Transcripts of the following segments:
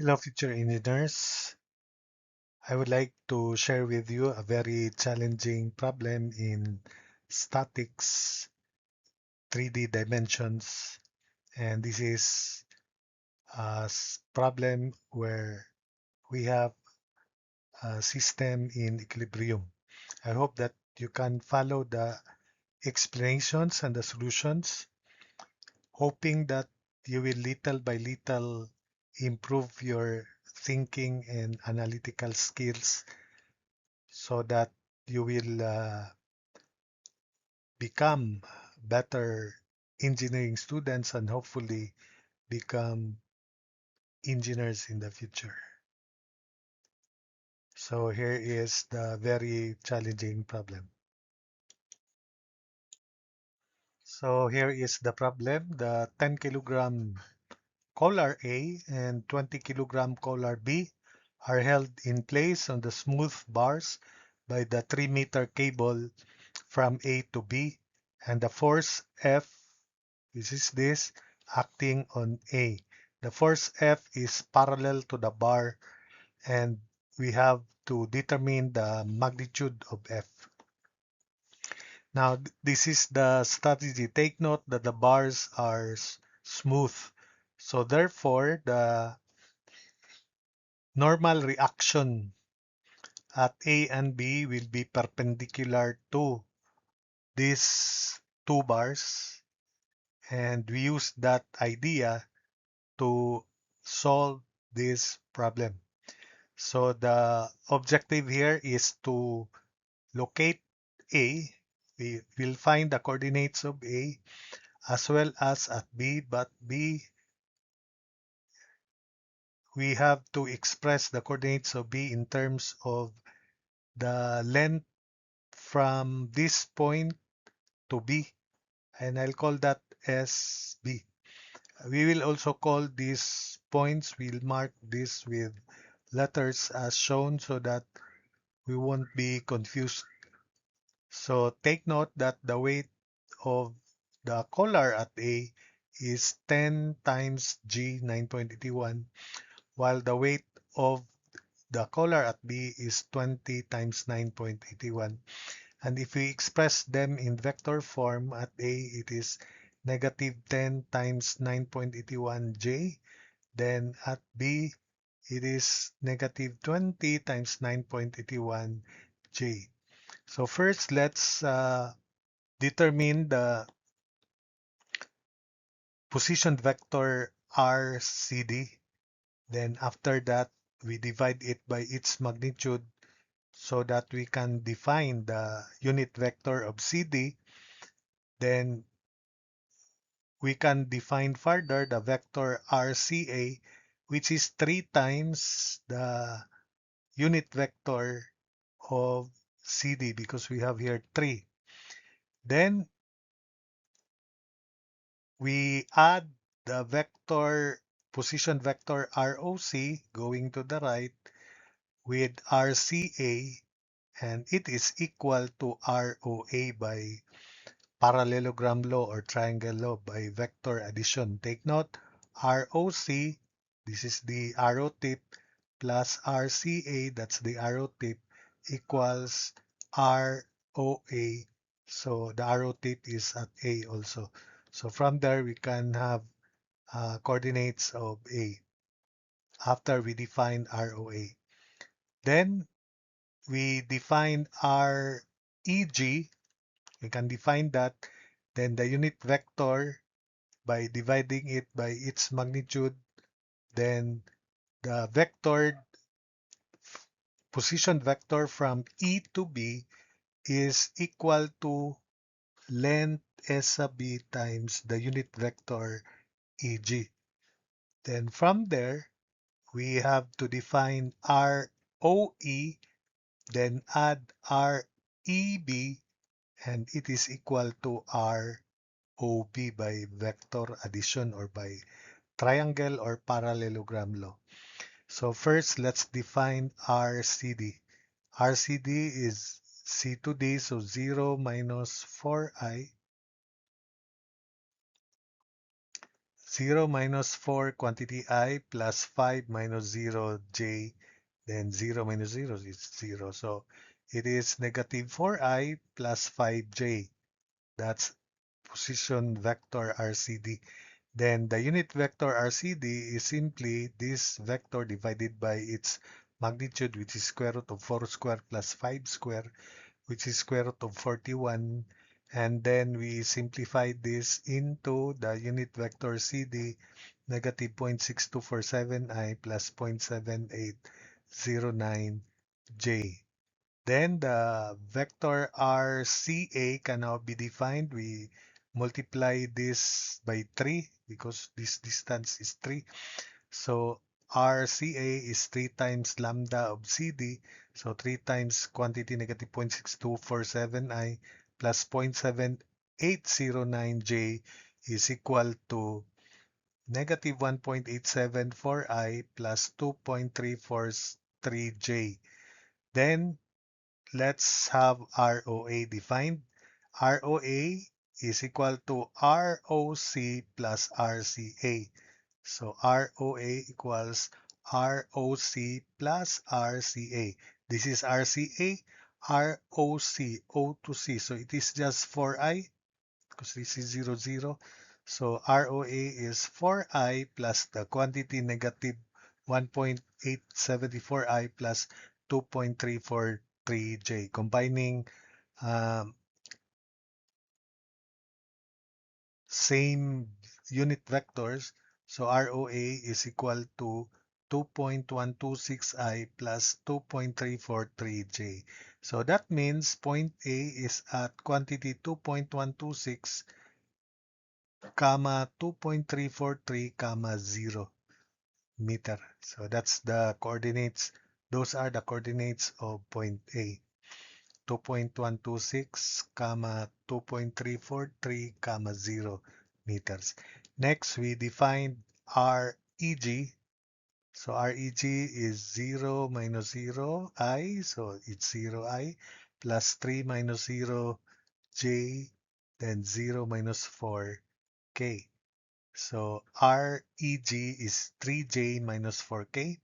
Hello, future engineers. I would like to share with you a very challenging problem in statics 3D dimensions. And this is a problem where we have a system in equilibrium. I hope that you can follow the explanations and the solutions, hoping that you will little by little improve your thinking and analytical skills so that you will become better engineering students and hopefully become engineers in the future. So here is the very challenging problem. So here is the problem. The 10 kilogram Collar A and 20 kilogram Collar B are held in place on the smooth bars by the 3-meter cable from A to B, and the force F, this, acting on A. The force F is parallel to the bar, and we have to determine the magnitude of F. Now, this is the strategy. Take note that the bars are smooth. So therefore, the normal reaction at A and B will be perpendicular to these two bars. And we use that idea to solve this problem. So the objective here is to locate A. We will find the coordinates of A as well as at B, but B, we have to express the coordinates of B in terms of the length from this point to B, and I'll call that as B. We will also call these points, we'll mark this with letters as shown so that we won't be confused. So take note that the weight of the collar at A is 10 times G 9.81, while the weight of the collar at B is 20 times 9.81. And if we express them in vector form, at A it is negative 10 times 9.81 J. Then at B it is negative 20 times 9.81 J. So first let's determine the position vector RCD. Then after that, we divide it by its magnitude so that we can define the unit vector of CD. Then we can define further the vector RCA, which is 3 times the unit vector of CD because we have here 3. Then we add the vector position vector ROC going to the right with RCA, and it is equal to ROA by parallelogram law or triangle law by vector addition. Take note, ROC, this is the arrow tip, plus RCA, that's the arrow tip, equals ROA. So the arrow tip is at A also. So from there, we can have coordinates of A after we define ROA. Then we define REG. We can define that. Then the unit vector by dividing it by its magnitude. Then the vector position vector from E to B is equal to length S sub B times the unit vector EG. Then from there, we have to define ROE, then add REB, and it is equal to ROB by vector addition or by triangle or parallelogram law. So first, let's define RCD. RCD is C to D, so 0 minus 4i 0 minus 4 quantity I plus 5 minus 0 j, then 0 minus 0 is 0. So it is negative 4i plus 5j. That's position vector RCD. Then the unit vector RCD is simply this vector divided by its magnitude, which is square root of 4 square plus 5 square, which is square root of 41. And then we simplify this into the unit vector CD, negative 0.6247i plus 0.7809j. Then the vector RCA can now be defined. We multiply this by 3 because this distance is 3. So RCA is 3 times lambda of CD. So 3 times quantity negative 0.6247i plus 0.7809j is equal to negative 1.874i plus 2.343j. Then let's have ROA defined. ROA is equal to ROC plus RCA. So ROA equals ROC plus RCA. This is RCA, ROC, O to C. So it is just 4i because this is 0, 0. So ROA is 4i plus the quantity negative 1.874i plus 2.343j. Combining um, same unit vectors, so ROA is equal to 2.126i plus 2.343j. So that means point A is at quantity 2.126, comma 2.343, comma 0 meter. So that's the coordinates. Those are the coordinates of point A. 2.126, comma 2.343, comma 0 meters. Next, we defined REG. So REG is 0 minus 0 I, so it's 0 I, plus 3 minus 0 J, then 0 minus 4 K. So REG is 3J minus 4K.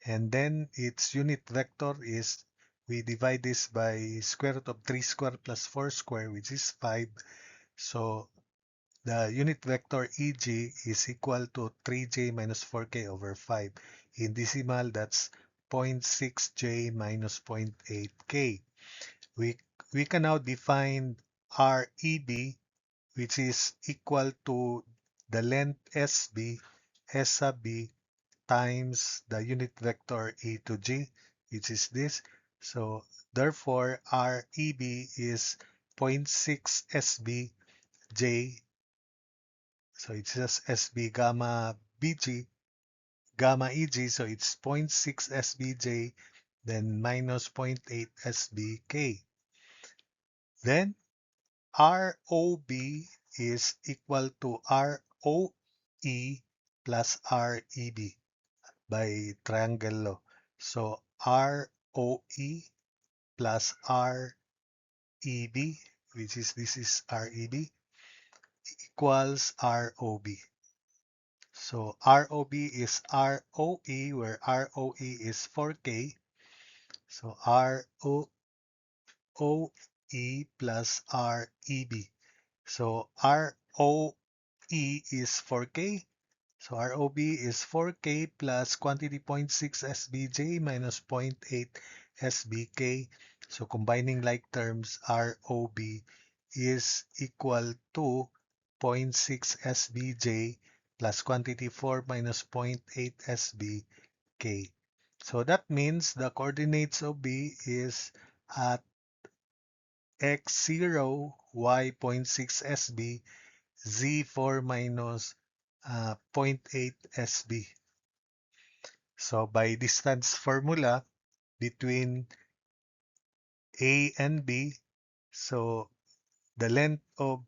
And then its unit vector is, we divide this by square root of 3 square plus 4 square, which is 5. So the unit vector EG is equal to 3j minus 4k over 5. In decimal, that's 0.6j minus 0.8k. We, we can now define REB, which is equal to the length SB, S sub B, times the unit vector A to G, which is this. So therefore, REB is 0.6 SB J. So it's just SB gamma BG, gamma EG. So it's 0.6 SBJ, then minus 0.8 SBK. Then ROB is equal to ROE plus REB by triangle law. So ROE plus REB, which is this is REB, equals ROB. So ROB is ROE, where ROE is 4K. So ROE plus REB. So ROE is 4K. So ROB is 4K plus quantity 0.6 SBJ minus 0.8 SBK. So combining like terms, ROB is equal to 0.6 SBJ plus quantity 4 minus 0.8 SBK. So that means the coordinates of B is at x0, y 0.6 SB, z4 minus 0.8 SB. So by distance formula between A and B, so the length of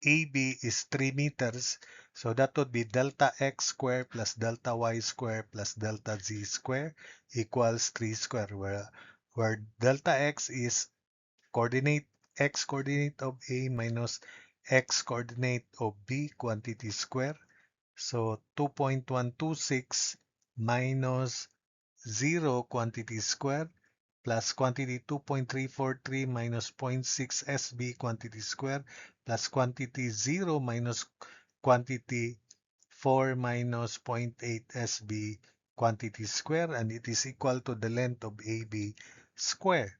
AB is 3 meters. So that would be delta x squared plus delta y squared plus delta z squared equals 3 squared, where delta x is coordinate x coordinate of A minus x coordinate of B quantity square. So 2.126 minus 0 quantity square plus quantity 2.343 minus zero point 0.6 SB quantity square plus quantity 0 minus quantity 4 minus zero point 0.8 SB quantity square, and it is equal to the length of AB square.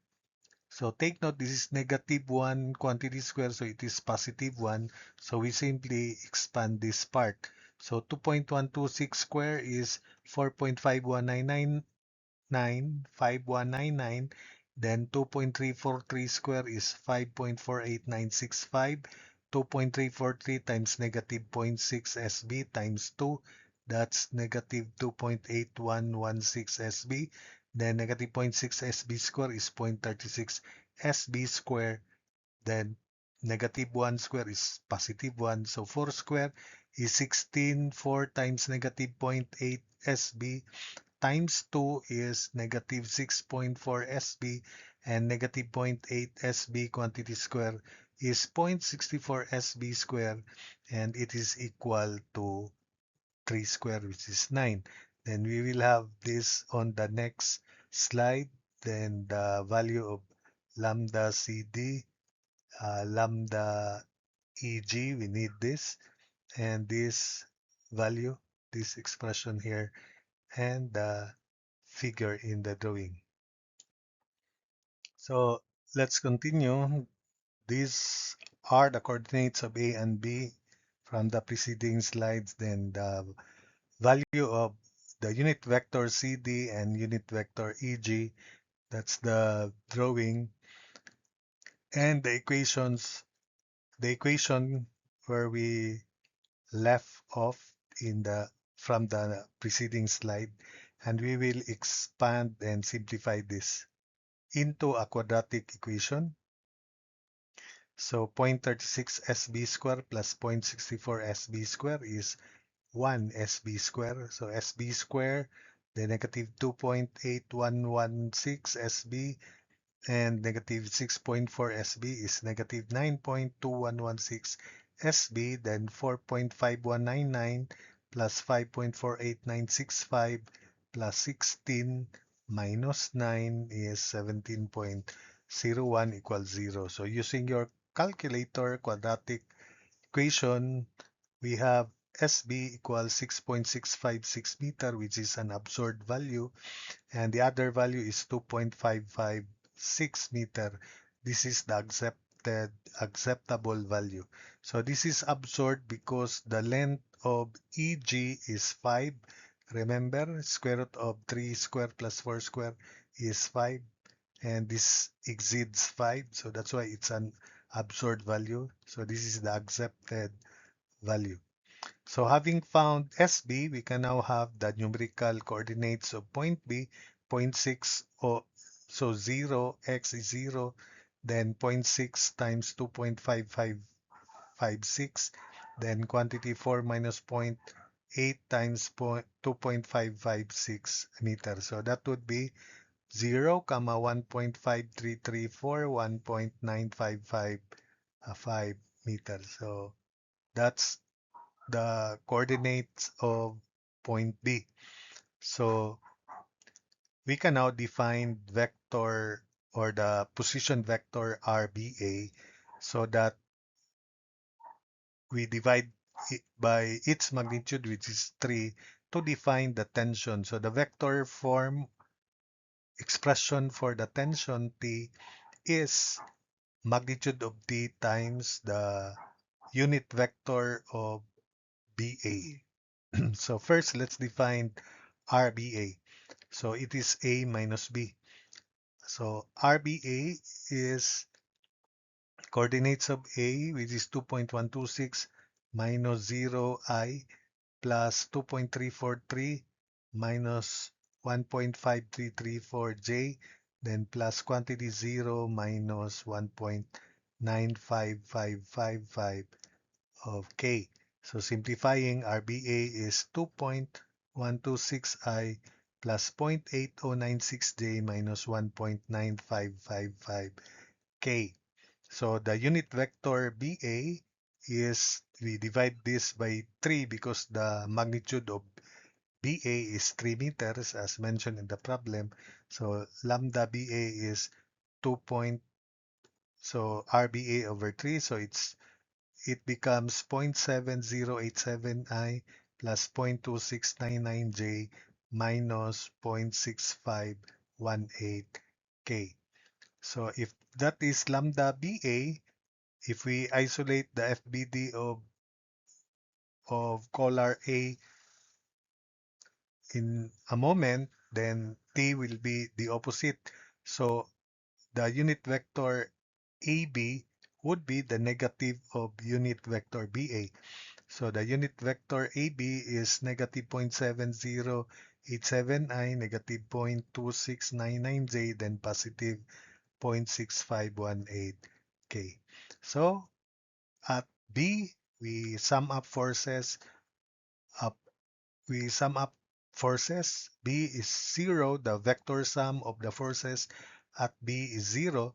So take note, this is negative 1 quantity square, so it is positive 1. So we simply expand this part. So 2.126 square is 4.5199, then 2.343 square is 5.48965. 2.343 times negative zero point 0.6 SB times 2, that's negative 2.8116 SB. Then negative zero point 0.6 SB square is 0.36 SB square. Then negative 1 square is positive 1. So 4 square is 16. 4 times negative zero point 0.8 SB times 2 is negative 6.4 SB, and negative zero point 0.8 SB quantity square is 0.64 SB square, and it is equal to 3 square, which is 9. Then we will have this on the next slide. Then the value of lambda CD, lambda EG, we need this, and this value, this expression here, and the figure in the drawing. So let's continue. These are the coordinates of A and B from the preceding slides. Then the value of the unit vector CD and unit vector EG, that's the drawing, and the equation where we left off in the from the preceding slide, and we will expand and simplify this into a quadratic equation. So 0.36 SB square plus 0.64 SB square is 1 SB square. So SB square, the negative 2.8116 SB, and negative 6.4 SB is negative 9.2116 SB. Then 4.5199 plus 5.48965 plus 16 minus 9 is 17.01 equals 0. So using your calculator quadratic equation, we have SB equals 6.656 meter, which is an absorbed value, and the other value is 2.556 meter. This is the acceptable value. So this is absorbed because the length of EG is 5. Remember, square root of 3 square plus 4 square is 5, and this exceeds 5, so that's why it's an absorbed value. So this is the accepted value. So having found SB, we can now have the numerical coordinates of point B, zero point 0.6, so 0, x is 0, then 0.6 times 2.5556, then quantity 4 minus 0.8 times 2.556 meters. So that would be 0, 1.5334, 1.9555 meters. So that's the coordinates of point B. So we can now define vector or the position vector RBA, so that we divide it by its magnitude, which is 3, to define the tension. So the vector form expression for the tension T is magnitude of T times the unit vector of BA. So first, let's define RBA. So it is A minus B. So RBA is coordinates of A, which is 2.126 minus 0I plus 2.343 minus 1.5334J, then plus quantity 0 minus 1.95555 of K. So simplifying, RBA is 2.126I plus 0.8096J minus 1.9555K. So the unit vector BA is we divide this by 3 because the magnitude of BA is 3 meters as mentioned in the problem. So lambda BA is 2 point, so RBA over 3. So it becomes 0.7087I plus 0.2699J minus 0.6518K. So if that is lambda BA, if we isolate the FBD of color A in a moment, then T will be the opposite. So the unit vector AB would be the negative of unit vector BA. So the unit vector AB is negative 0.7087I, negative 0.2699J, then positive 0.6518K. So at B, we sum up forces up we sum up forces. B is 0. The vector sum of the forces at B is 0.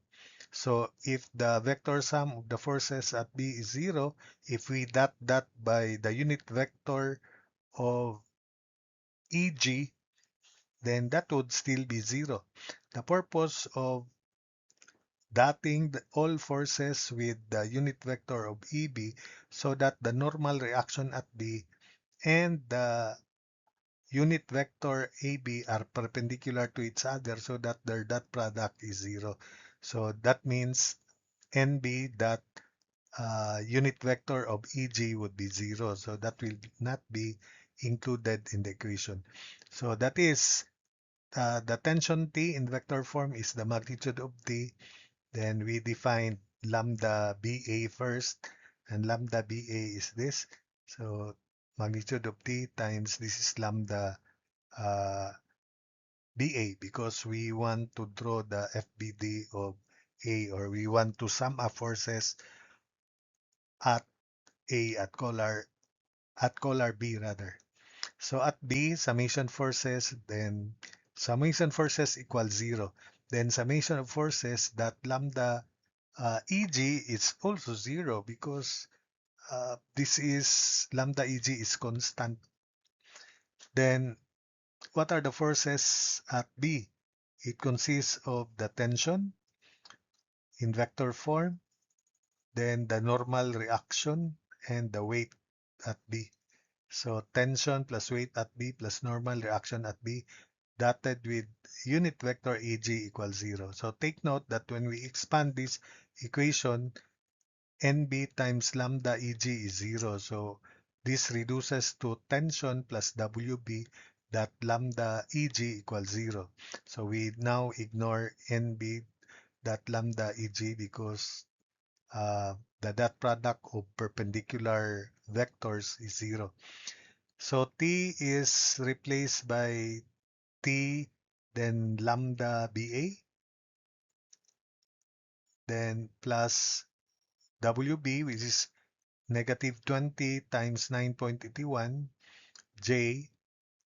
So if the vector sum of the forces at B is 0, if we dot that by the unit vector of EG, then that would still be 0. The purpose of dotting all forces with the unit vector of EB so that the normal reaction at B and the unit vector AB are perpendicular to each other so that their dot product is 0. So that means NB dot unit vector of EG would be 0. So that will not be included in the equation. So that is the tension T in vector form is the magnitude of T. Then we define lambda BA first, and lambda BA is this. So magnitude of T times this is lambda uh, BA because we want to draw the FBD of A, or we want to sum up forces at A at color B rather. So at B, summation forces, then summation forces equals 0. Then summation of forces that lambda EG is also 0 because this is lambda EG is constant. Then what are the forces at B? It consists of the tension in vector form, then the normal reaction, and the weight at B. So tension plus weight at B plus normal reaction at B dotted with unit vector AG equals 0. So take note that when we expand this equation, NB times lambda EG is 0. So this reduces to tension plus WB that lambda EG equals 0. So we now ignore NB that lambda EG because the dot product of perpendicular vectors is 0. So T is replaced by T, then lambda BA, then plus WB, which is negative 20 times 9.81, J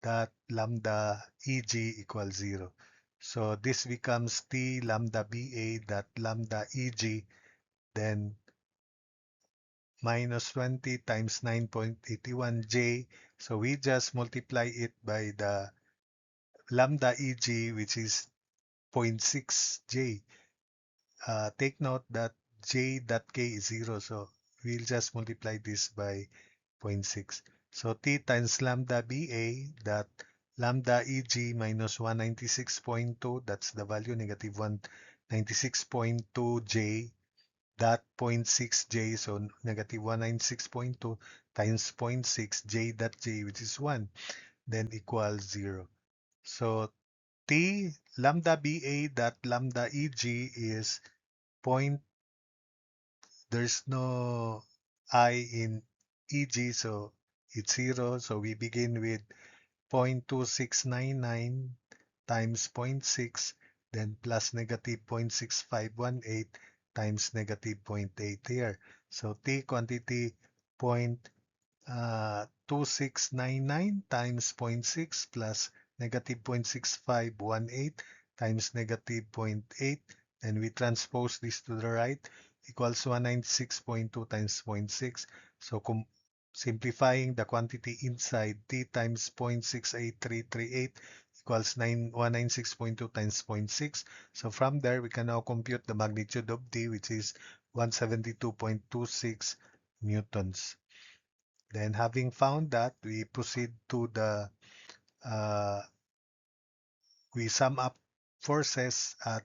dot lambda EG equals 0. So this becomes T lambda BA dot lambda EG, then minus 20 times 9.81 J. So we just multiply it by the lambda EG, which is zero point 0.6 J. Take note that J dot K is 0, so we'll just multiply this by zero point 0.6. So T times lambda BA dot lambda EG minus 196.2, that's the value, negative 196.2 J dot 0.6 J, so negative 196.2 times 0.6 J dot J, which is 1, then equals 0. So T lambda BA dot lambda EG is point, there's no I in EG, so it's 0. So we begin with 0.2699 times zero point 0.6, then plus negative 0.6518 times negative zero point 0.8 here. So T quantity 0.2699 times zero point 0.6 plus negative 0.6518 times negative zero point 0.8. And we transpose this to the right. equals 196.2 times 0.6. So simplifying the quantity inside, T times 0.68338 equals 196.2 times 0.6. So from there, we can now compute the magnitude of T, which is 172.26 newtons. Then having found that, we proceed to uh, we sum up forces at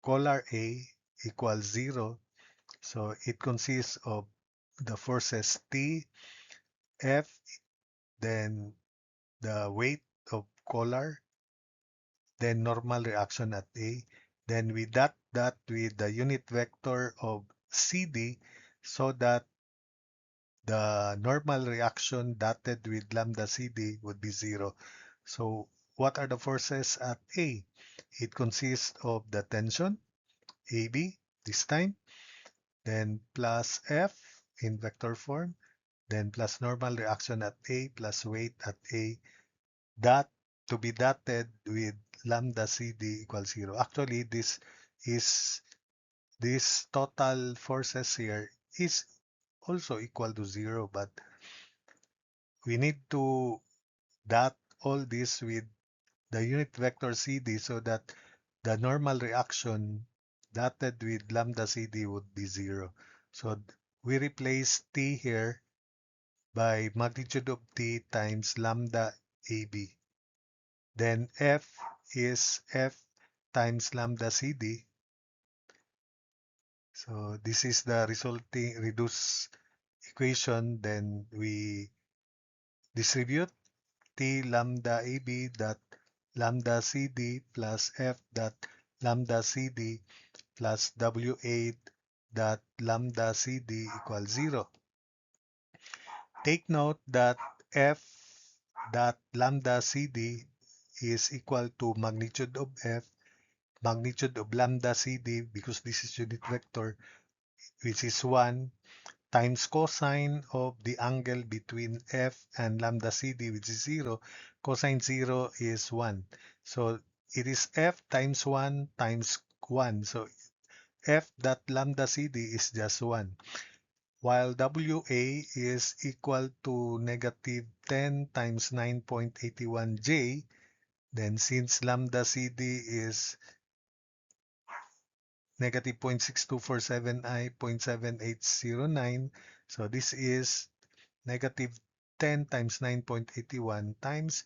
collar A equals 0. So it consists of the forces T, F, then the weight of collar, then normal reaction at A. Then we dot that with the unit vector of CD so that the normal reaction dotted with lambda CD would be 0. So what are the forces at A? It consists of the tension, AB this time, then plus F in vector form, then plus normal reaction at A plus weight at A, that to be dotted with lambda CD equals 0. Actually, is this total forces here is also equal to 0, but we need to dot all this with the unit vector CD so that the normal reaction dotted with lambda CD would be 0. So we replace T here by magnitude of T times lambda AB. Then F is F times lambda CD. So this is the resulting reduced equation. Then we distribute T lambda AB dot lambda CD plus F dot lambda CD plus WA dot lambda CD equals 0. Take note that F dot lambda CD is equal to magnitude of F, magnitude of lambda CD, because this is unit vector, which is 1, times cosine of the angle between F and lambda CD, which is 0. Cosine 0 is 1. So it is F times 1 times 1. So F dot lambda CD is just 1. While WA is equal to negative 10 times 9.81 J, then since lambda CD is negative 0.6247 I, 0.7809, so this is negative 10 times 9.81 times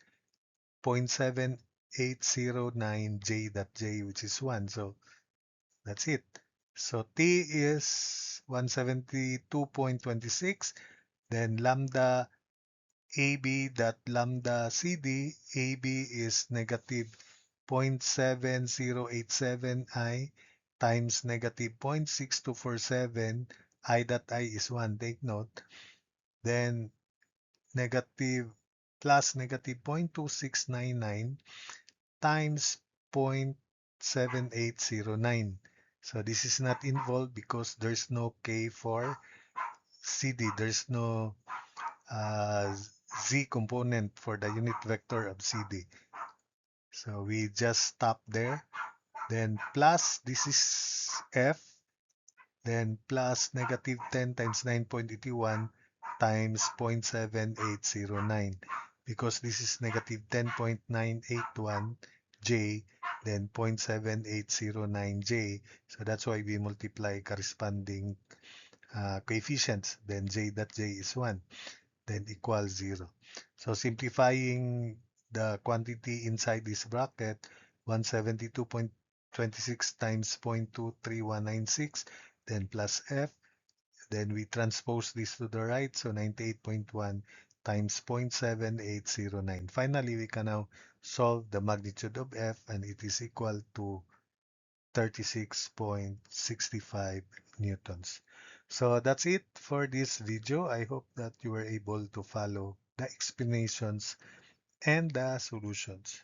0.7809 J dot J, which is 1. So that's it. So T is 172.26, then lambda AB dot lambda CD, AB is negative 0.7087 I times negative 0.6247, I dot I is 1, take note. Then negative plus negative 0.2699 times 0.7809. So this is not involved because there's no K for CD. There's no Z component for the unit vector of CD. So we just stop there. Then plus, this is F. Then plus negative 10 times 9.81 times 0.7809. Because this is negative 10.981 J, then 0.7809 J. So that's why we multiply corresponding coefficients. Then J dot J is 1. Then equals 0. So simplifying the quantity inside this bracket, 172.26 times 0.23196, then plus F, then we transpose this to the right, so 98.1 times 0.7809. Finally, we can now solve the magnitude of F, and it is equal to 36.65 newtons. So that's it for this video. I hope that you were able to follow the explanations and the solutions.